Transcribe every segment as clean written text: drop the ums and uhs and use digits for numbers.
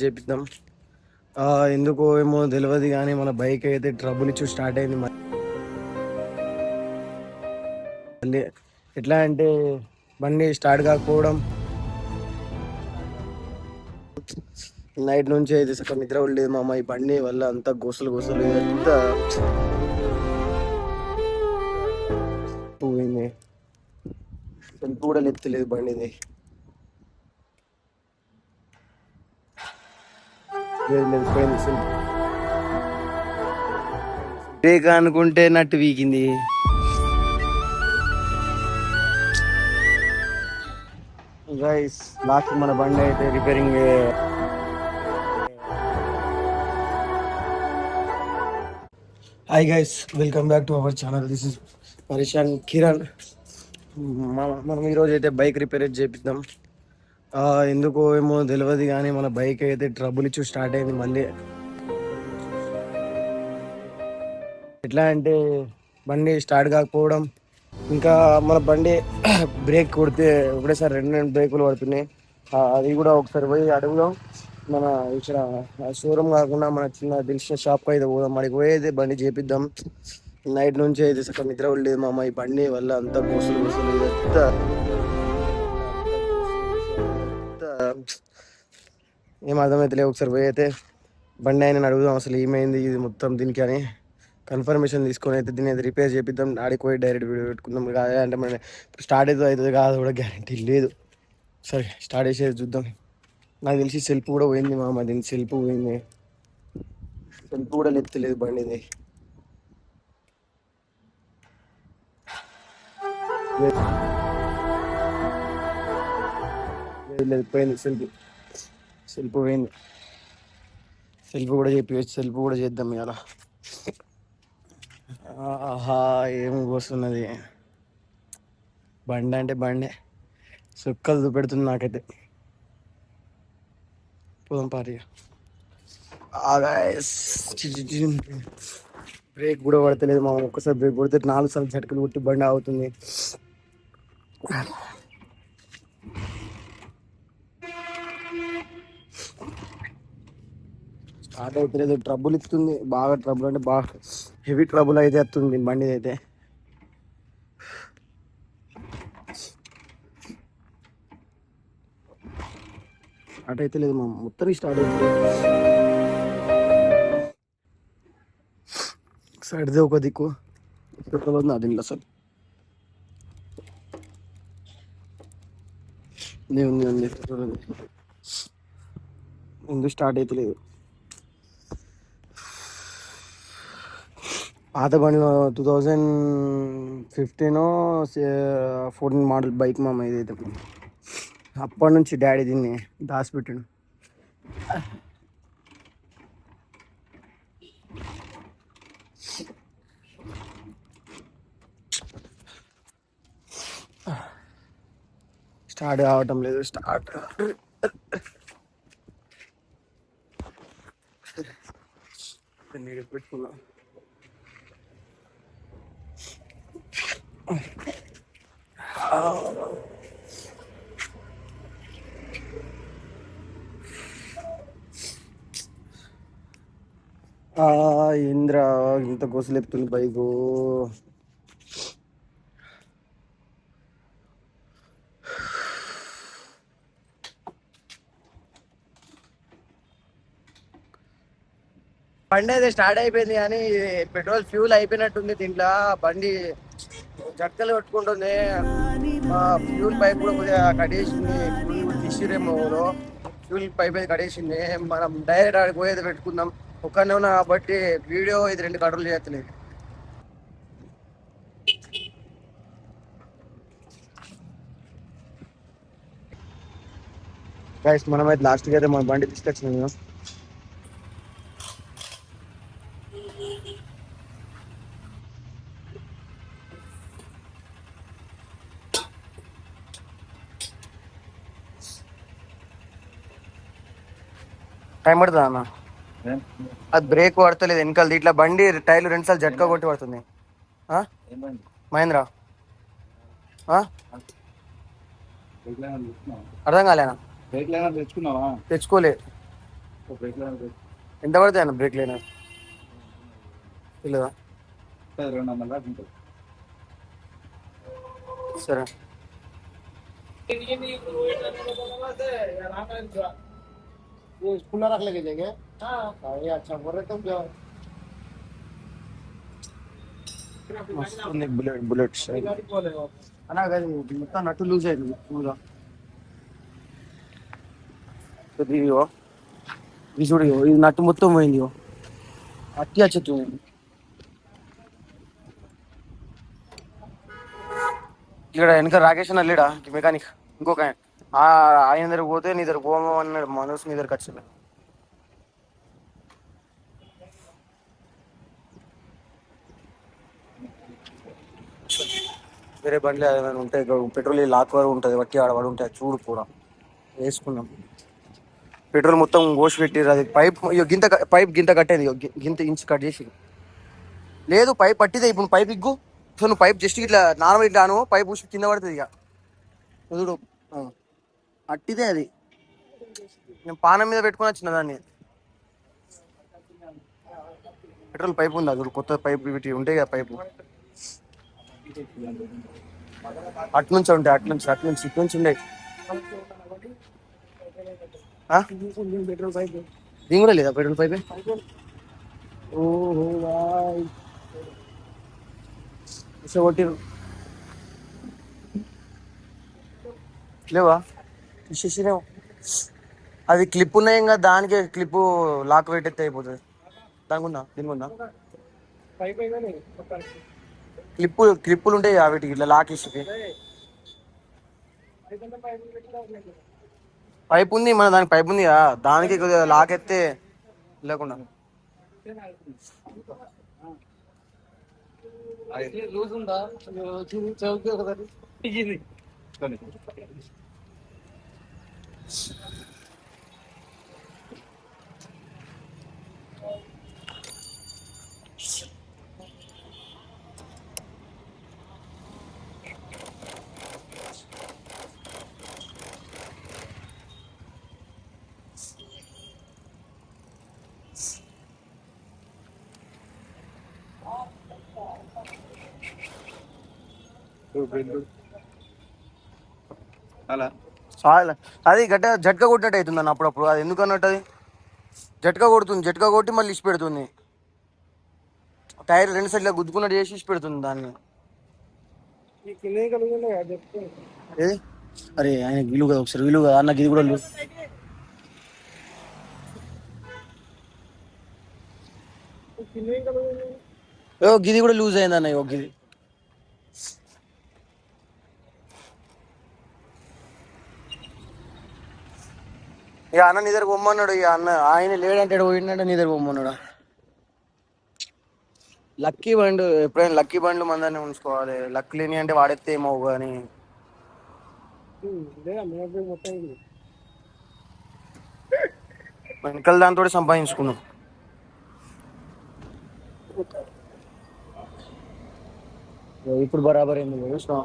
చేపిద్దాం. ఎందుకో ఏమో తెలియదు కానీ మన బైక్ అయితే ట్రబుల్ ఇచ్చి స్టార్ట్ అయింది. మళ్ళీ ఎట్లా అంటే బండి స్టార్ట్ కాకపోవడం, నైట్ నుంచి అయితే సగం నిద్ర లేదు మా అమ్మాయి బండి వల్ల అంతా గొసలు గొసలు ఎంత పోయింది. సెల్ఫ్ కూడా నెత్తలేదు బండిది. పోయింది సెల్ఫ్. బ్రేక్ అనుకుంటే నట్టు వీకింది. గైస్ లాస్ట్ మన బండి అయితే repairing. Hi guys, welcome back to our channel. This is పరిశాన్ కిరణ్. మనం ఈరోజు అయితే బైక్ రిపేర్ చేపిద్దాం. ఎందుకో ఏమో తెలియదు కానీ మన బైక్ అయితే ట్రబుల్ ఇచ్చి స్టార్ట్ అయింది. మళ్ళీ ఎట్లా అంటే బండి స్టార్ట్ కాకపోవడం, ఇంకా మన బండి బ్రేక్ కొడితే ఒకటేసారి రెండు బ్రేకులు పడుతున్నాయి. అది కూడా ఒకసారి పోయి అడుగుదాం. మన ఇక్కడ షోరూమ్ కాకుండా మన చిన్న దిల్షా షాప్ అయితే పోదాం. మనకి పోయేది బండి చేపిద్దాం. నైట్ నుంచి అయితే సగం నిద్ర లేదు మా అమ్మాయి బండి వల్ల అంతా గొసలు గొసలు ఎంత ఏం అర్థమైతే. ఒకసారి పోయి అయితే బండి ఆయన అడుగుదాం అసలు ఏమైంది ఇది మొత్తం దీనికి అని కన్ఫర్మేషన్ తీసుకొని అయితే దీన్ని అయితే రిపేర్ చేపిద్దాం. ఆడికి పోయి డైరెక్ట్ వీడియో పెట్టుకుందాం. అంటే మన స్టార్ట్ అవుతుంది కాదు కూడా గ్యారంటీ లేదు. సరే స్టార్ట్ చేసేది చూద్దాం. నాకు తెలిసి సెల్ఫ్ కూడా పోయింది మామ. దీని సెల్ఫ్ పోయింది. సెల్ఫ్ కూడా నెత్తలేదు బండిది. లేదు పోయింది సెల్ఫ్. సెల్ఫ్ పోయింది. సెల్ఫ్ కూడా చెప్పి సెల్ఫ్ కూడా చేద్దాం ఇలా. ఆహా ఏం వస్తున్నది బండి అంటే బండే సుక్కలు చూపెడుతుంది నాకైతే. పోదాం పారిగా. బ్రేక్ కూడా పడతలేదు మా ఒక్కసారి బ్రేక్ కొడితే 4 సార్లు చటుకులు కొట్టి బండి అవుతుంది. స్టార్ట్ అవుతలేదు. ట్రబుల్ ఇస్తుంది బాగా. ట్రబుల్ అంటే బాగా హెవీ ట్రబుల్ అయితే వస్తుంది బండి అయితే. స్టార్ట్ అయితే లేదు మా మొత్తం స్టార్ట్ అవుతుంది. సైడ్దే ఒక దిక్కు పెట్రోల్ అది అసలు ఉంది పెట్రోల్ ఉంది. ముందు స్టార్ట్ అయితే లేదు. పాత బండి 2015-14 మోడల్ బైక్ మామ ఇదైతే. అప్పటి నుంచి డాడీ దీన్ని దాచిపెట్టాడు. స్టార్ట్ కావటం లేదు. స్టార్ట్ పెట్టుకున్నా. ఇంద్ర ఇంత గొసలేపుతుంది బైకు. బండి అయితే స్టార్ట్ అయిపోయింది కానీ పెట్రోల్ ఫ్యూల్ అయిపోయినట్టుంది. దీంట్లో బండి జట్కలు కొట్టుకుంటుంది. ఫ్యూల్ పైప్ కూడా కొద్దిగా కట్టేసింది. ఫ్యూల్ తీసిరేమో ఫ్యూల్ పైప్ అయితే కట్టేసింది. మనం డైరెక్ట్ ఆడికి పోయేది పెట్టుకుందాం. ఒక్కనే ఉన్నా కాబట్టి వీడియో ఇది 2 కంట్రోల్ చేయట్లేదు. గైస్ మనమైతే లాస్ట్కి అయితే మన బండి తీసుకొచ్చినాం. టైం పడుతుందా అన్న? అది బ్రేక్ పడతలేదు వెనకాల. ఇట్లా బండి టైర్లు 2 సార్లు జట్కా కొట్టి పడుతుంది. మహేంద్ర అర్థం కాలేనా? తెచ్చుకోలే. ఎంత పడతాయి అన్న బ్రేక్ లేనా తెలియదా? సరే स्कूल रख लेके जाएंगे। हाँ ये अच्छा बोल रहे तुम जो మస్తుంది బుల్లెట్ అన్నా కానీ మొత్తం నట్టు లూజ్ అయింది పూరా. ఇదిగో ఇది చూడు, ఇది నట్టు మొత్తం పోయింది. అట్టి వచ్చేది ఇక్కడ వెనక రాకేష్ అన్న లేడా మెకానిక్, ఇంకొక ఆయన దగ్గర పోతే నీ దగ్గర పోమో అన్నాడు. మనోజ్ నీ దగ్గరకు వచ్చింది. వేరే బండ్లు ఏమైనా ఉంటాయి, పెట్రోల్ లాక్ వరకు ఉంటుంది, వట్టి ఆడవాడు ఉంటాయి చూడు కూడా వేసుకున్నాం. పెట్రోల్ మొత్తం కోసి పెట్టిరు. అది పైప్ గింత పైప్ గింత కట్టేది, గింత ఇంచు కట్ చేసి లేదు. పైప్ పట్టిదే ఇప్పుడు పైప్ ఇగ్గు. సో నువ్వు పైప్ జస్ట్ ఇట్లా నార్మల్ ఇట్లా అను, పైప్ ఊసి కింద పడుతుంది. ఇక చూడు అట్టిదే అది. నేను పానం మీద పెట్టుకుని వచ్చిన దాన్ని. పెట్రోల్ పైప్ ఉంది అది కొత్త పైప్ ఇవి ఉంటాయి కదా పైపు, అట్నుంచి ఉంటాయి. అట్నుంచి ఇట్నుంచి ఉండే దీని కూడా లేదా పెట్రోల్ పైప్? ఓహో కొట్టిరు లేవా? తీసేసినేమో. అది క్లిప్ ఉన్నాయి ఇంకా, దానికి క్లిప్ లాక్ పెట్టేస్తే అయిపోతుంది. దానికి ఉందా, దీనికి ఉందా క్లిప్పులు ఉంటాయి వీటికి ఇట్లా లాక్ ఇస్తుంది. పైప్ ఉంది మన దానికి, పైప్ ఉంది కదా దానికి లాక్ ఎత్తే లేకుండా. లూజ్ ఉందా అలా అది గట్ట జట్కా కొట్టినట్టు అవుతుంది అన్న అప్పుడప్పుడు. అది ఎందుకు అన్నట్టు, అది జట్కా కొడుతుంది. జట్కా కొట్టి మళ్ళీ ఇచ్చి పెడుతుంది. టైర్ రెండు సైడ్లో గుద్దుకున్నట్టు చేసి ఇచ్చి పెడుతుంది దాన్ని. ఏది అరే ఆయన విలువ కదా, ఒకసారి విలువ కదా అన్నకి ఇది కూడా గిది కూడా లూజ్ అయింది అన్న. గిది ఇక అన్న నీ దగ్గర పొమ్మన్నాడు. ఇక అన్న ఆయన లేడంటాడు, పోయిందంటే నీ దగ్గర పొమ్మన్నాడు. లక్కీ బండ్ ఎప్పుడైనా లక్కీ బండ్లు మందాన్ని ఉంచుకోవాలి. లక్ లేని అంటే వాడెత్తే ఏమో కానీ వెనకాల దాంతో సంపాదించుకున్నాం. ఇప్పుడు బరాబర్ అయింది చూసినా.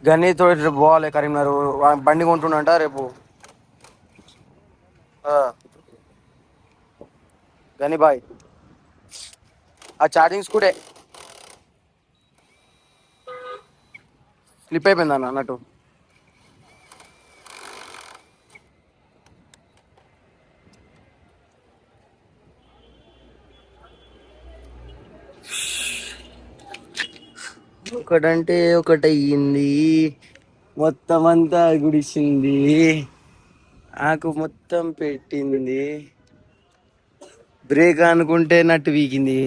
గన్నీతో రేపు పోవాలి కరీంనగర్, బండి కొంటుండంట రేపు. గని బాయ్ ఆ ఛార్జింగ్ స్కూటే స్లిప్ అయిపోయింది అన్న అన్నట్టు. ఒకటంటే ఒకటయ్యింది, మొత్తం అంతా గుడిసింది, ఆకు మొత్తం పెట్టింది, బ్రేక్ అనుకుంటే నట్టు వీకింది.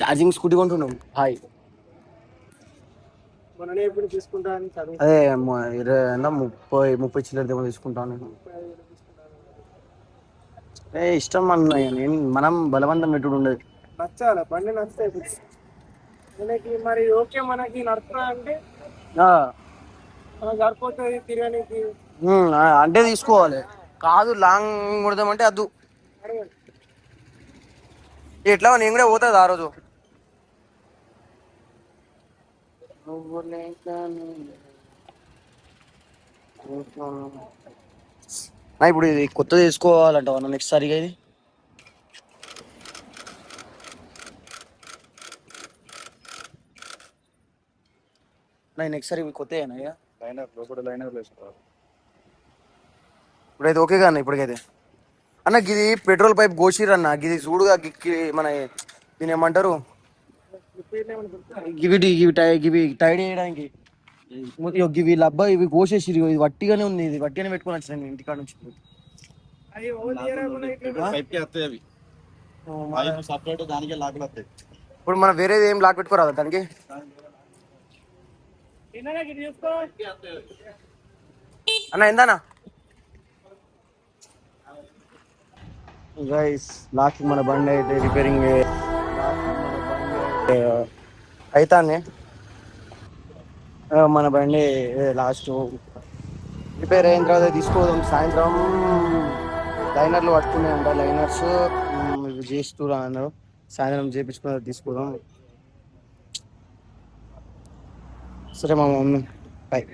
ఛార్జింగ్ స్కూటీ కొంటున్నాం. హాయ్ అదే 30 చిల్లర దేమో తీసుకుంటాను. ఇష్టం అన్న, మనం బలవంతం పెట్టుడు ఉండదు. నచ్చాలి బండి నచ్చితే మనకి మరి ఓకే మనకి నడుపుతా అంటే మనకు సరిపోతుంది తిరగడానికి. అంటే తీసుకోవాలి. కాదు లాంగ్ కొడదామంటే అద్దు. ఎట్లా నేను కూడా పోతుంది ఆ రోజు. ఇప్పుడు ఇది కొత్తది తీసుకోవాలంట నెక్స్ట్ సరిగా ఇది నెక్స్ట్ సారి కొత్త లైనర్ వేసుకోవాలి. ఇప్పుడైతే ఓకే కానీ ఇప్పటికైతే అన్న గిది పెట్రోల్ పైప్ గోషిర్ అన్న గిది చూడుగా మన దీని ఏమంటారు గివి టైడ్ చేయడానికి గివి లబ్బా ఇవి కోసేసిరు. ఇది వట్టిగానే ఉంది. ఇది వట్టిగానే పెట్టుకొని వచ్చిన ఇంటికాడ నుంచి. ఇప్పుడు మనం వేరేది ఏం లాక్ పెట్టుకోరాదు దానికి. అన్న ఎందానా గైస్ లాస్ట్ మన బండి అయితే రిపేరింగ్ అయితానే. మన బండి లాస్ట్ రిపేర్ అయిన తర్వాత తీసుకోదాం. సాయంత్రం లైనర్లు పట్టుకునే ఉంటాయి. లైనర్స్ ఇవి చేస్తురా అన్నారు. సాయంత్రం చేపించుకున్న తీసుకోదాం. సరే మా మమ్మీ బాయ్.